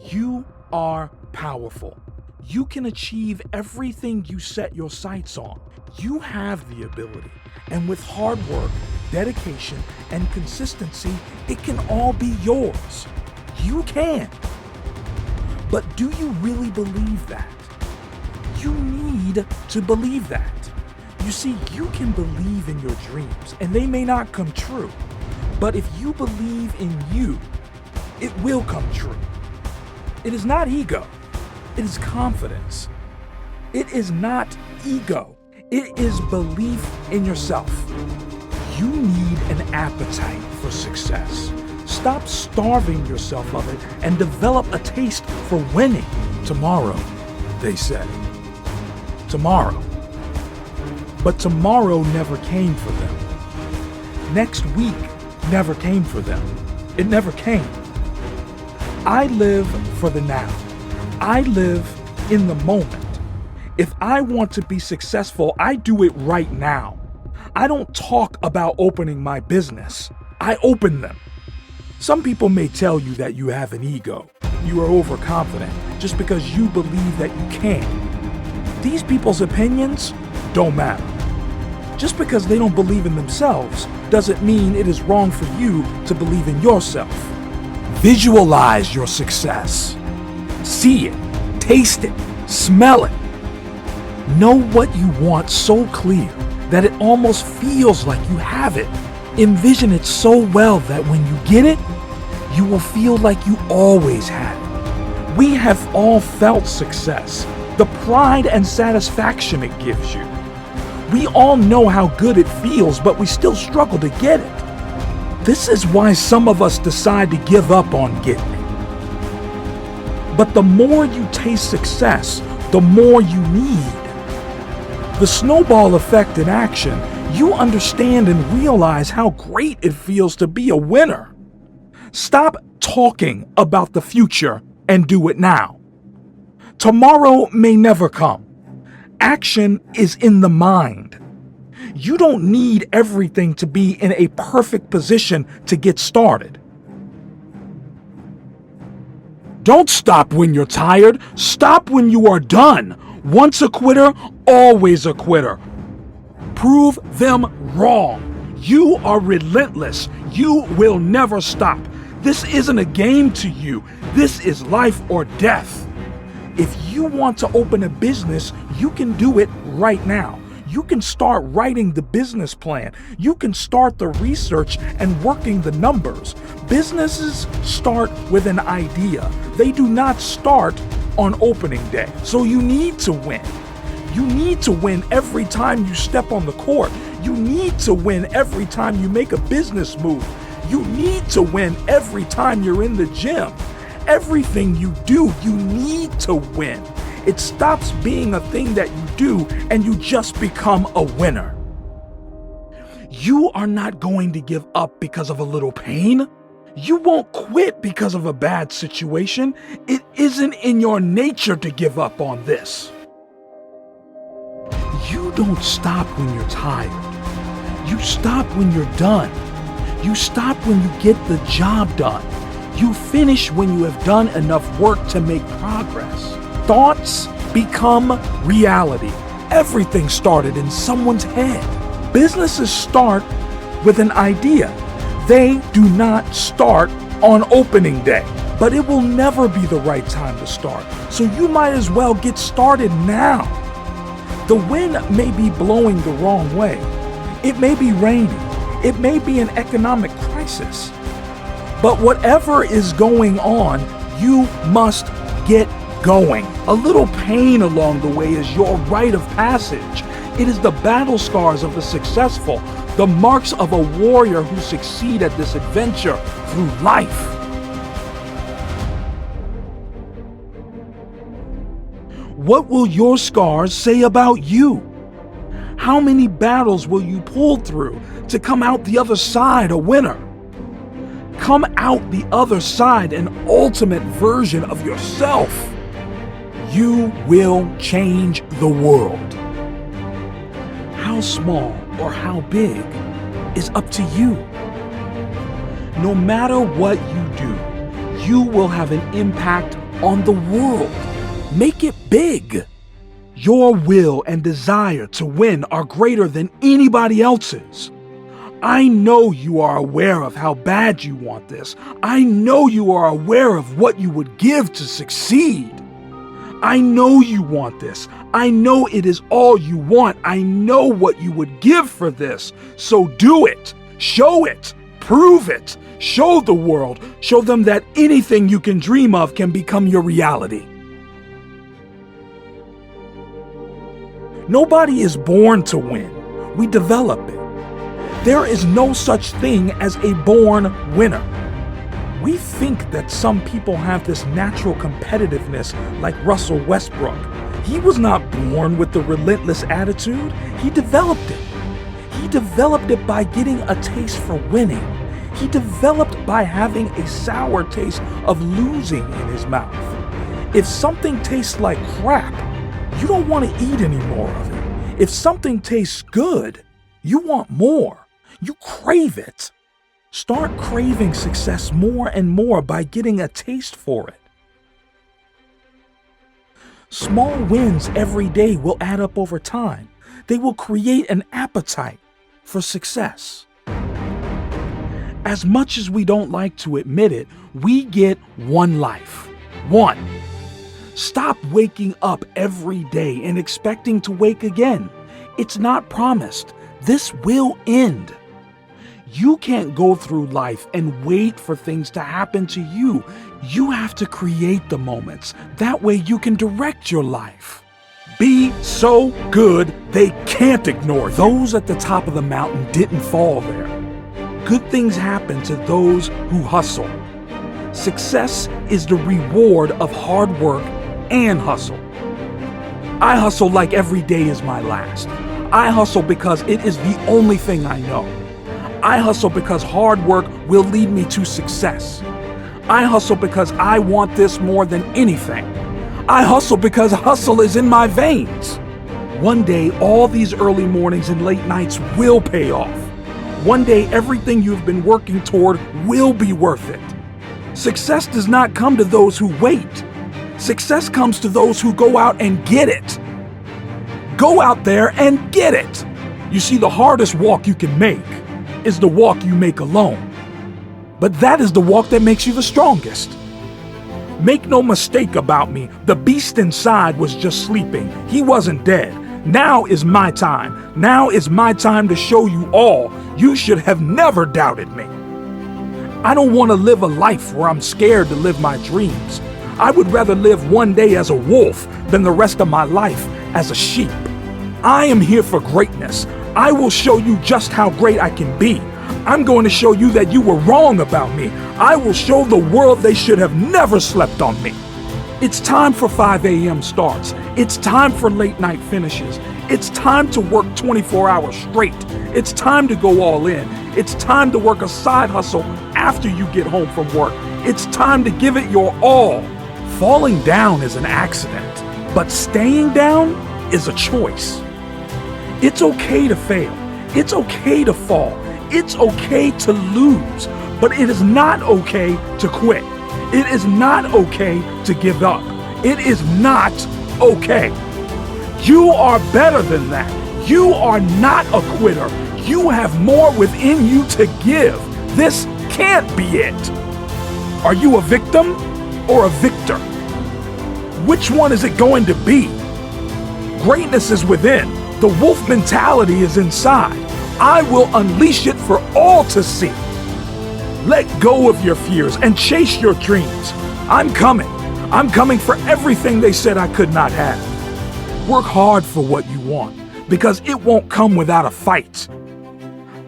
You are powerful. You can achieve everything you set your sights on. You have the ability, and with hard work, dedication, and consistency, it can all be yours. You can. But do you really believe that? You need to believe that. You see, you can believe in your dreams, and they may not come true. But if you believe in you, it will come true. It is not ego. It is confidence. It is not ego. It is belief in yourself. You need an appetite for success. Stop starving yourself of it and develop a taste for winning. Tomorrow, they said. Tomorrow. But tomorrow never came for them. Next week never came for them. It never came. I live for the now. I live in the moment. If I want to be successful, I do it right now. I don't talk about opening my business. I open them. Some people may tell you that you have an ego. You are overconfident just because you believe that you can. These people's opinions don't matter. Just because they don't believe in themselves doesn't mean it is wrong for you to believe in yourself. Visualize your success. See it, taste it, smell it. Know what you want so clear that it almost feels like you have it. Envision it so well that when you get it, you will feel like you always had it. We have all felt success, the pride and satisfaction it gives you. We all know how good it feels, but we still struggle to get it. This is why some of us decide to give up on getting it. But the more you taste success, the more you need. The snowball effect in action, you understand and realize how great it feels to be a winner. Stop talking about the future and do it now. Tomorrow may never come. Action is in the mind. You don't need everything to be in a perfect position to get started. Don't stop when you're tired. Stop when you are done. Once a quitter, always a quitter. Prove them wrong. You are relentless. You will never stop. This isn't a game to you. This is life or death. If you want to open a business, you can do it right now. You can start writing the business plan. You can start the research and working the numbers. Businesses start with an idea. They do not start on opening day. So you need to win. You need to win every time you step on the court. You need to win every time you make a business move. You need to win every time you're in the gym. Everything you do, you need to win. It stops being a thing that you do and you just become a winner. You are not going to give up because of a little pain. You won't quit because of a bad situation. It isn't in your nature to give up on this. You don't stop when you're tired. You stop when you're done. You stop when you get the job done. You finish when you have done enough work to make progress. Thoughts become reality. Everything started in someone's head. Businesses start with an idea. They do not start on opening day, but it will never be the right time to start. So you might as well get started now. The wind may be blowing the wrong way. It may be raining. It may be an economic crisis. But whatever is going on, you must get going. A little pain along the way is your rite of passage. It is the battle scars of the successful, the marks of a warrior who succeed at this adventure through life. What will your scars say about you? How many battles will you pull through to come out the other side a winner? Come out the other side an ultimate version of yourself. You will change the world. How small or how big is up to you. No matter what you do, you will have an impact on the world. Make it big. Your will and desire to win are greater than anybody else's. I know you are aware of how bad you want this. I know you are aware of what you would give to succeed. I know you want this. I know it is all you want. I know what you would give for this. So do it. Show it. Prove it. Show the world. Show them that anything you can dream of can become your reality. Nobody is born to win. We develop it. There is no such thing as a born winner. We think that some people have this natural competitiveness like Russell Westbrook. He was not born with the relentless attitude. He developed it. He developed it by getting a taste for winning. He developed by having a sour taste of losing in his mouth. If something tastes like crap, you don't want to eat any more of it. If something tastes good, you want more. You crave it. Start craving success more and more by getting a taste for it. Small wins every day will add up over time. They will create an appetite for success. As much as we don't like to admit it, we get one life. One. Stop waking up every day and expecting to wake again. It's not promised. This will end. You can't go through life and wait for things to happen to you. You have to create the moments. That way you can direct your life. Be so good they can't ignore you. Those at the top of the mountain didn't fall there. Good things happen to those who hustle. Success is the reward of hard work and hustle. I hustle like every day is my last. I hustle because it is the only thing I know. I hustle because hard work will lead me to success. I hustle because I want this more than anything. I hustle because hustle is in my veins. One day, all these early mornings and late nights will pay off. One day, everything you've been working toward will be worth it. Success does not come to those who wait. Success comes to those who go out and get it. Go out there and get it. You see, the hardest walk you can make is the walk you make alone. But that is the walk that makes you the strongest. Make no mistake about me, the beast inside was just sleeping. He wasn't dead. Now is my time. Now is my time to show you all. You should have never doubted me. I don't want to live a life where I'm scared to live my dreams. I would rather live one day as a wolf than the rest of my life as a sheep. I am here for greatness. I will show you just how great I can be. I'm going to show you that you were wrong about me. I will show the world they should have never slept on me. It's time for 5 a.m. starts. It's time for late night finishes. It's time to work 24 hours straight. It's time to go all in. It's time to work a side hustle after you get home from work. It's time to give it your all. Falling down is an accident, but staying down is a choice. It's okay to fail. It's okay to fall. It's okay to lose, but it is not okay to quit. It is not okay to give up. It is not okay. You are better than that. You are not a quitter. You have more within you to give. This can't be it. Are you a victim or a victor? Which one is it going to be? Greatness is within. The wolf mentality is inside. I will unleash it for all to see. Let go of your fears and chase your dreams. I'm coming. I'm coming for everything they said I could not have. Work hard for what you want, because it won't come without a fight.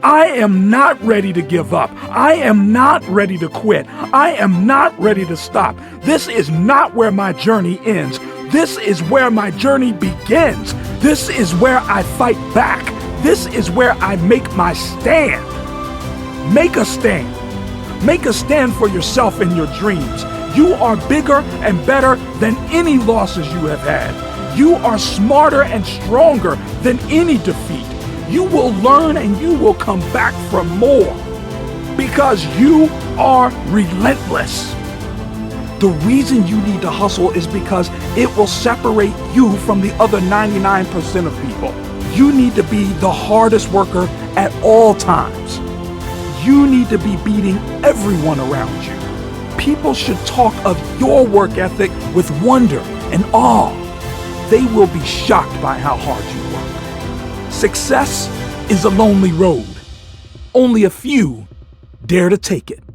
I am not ready to give up. I am not ready to quit. I am not ready to stop. This is not where my journey ends. This is where my journey begins. This is where I fight back. This is where I make my stand. Make a stand. Make a stand for yourself and your dreams. You are bigger and better than any losses you have had. You are smarter and stronger than any defeat. You will learn and you will come back for more, because you are relentless. The reason you need to hustle is because it will separate you from the other 99% of people. You need to be the hardest worker at all times. You need to be beating everyone around you. People should talk of your work ethic with wonder and awe. They will be shocked by how hard you work. Success is a lonely road. Only a few dare to take it.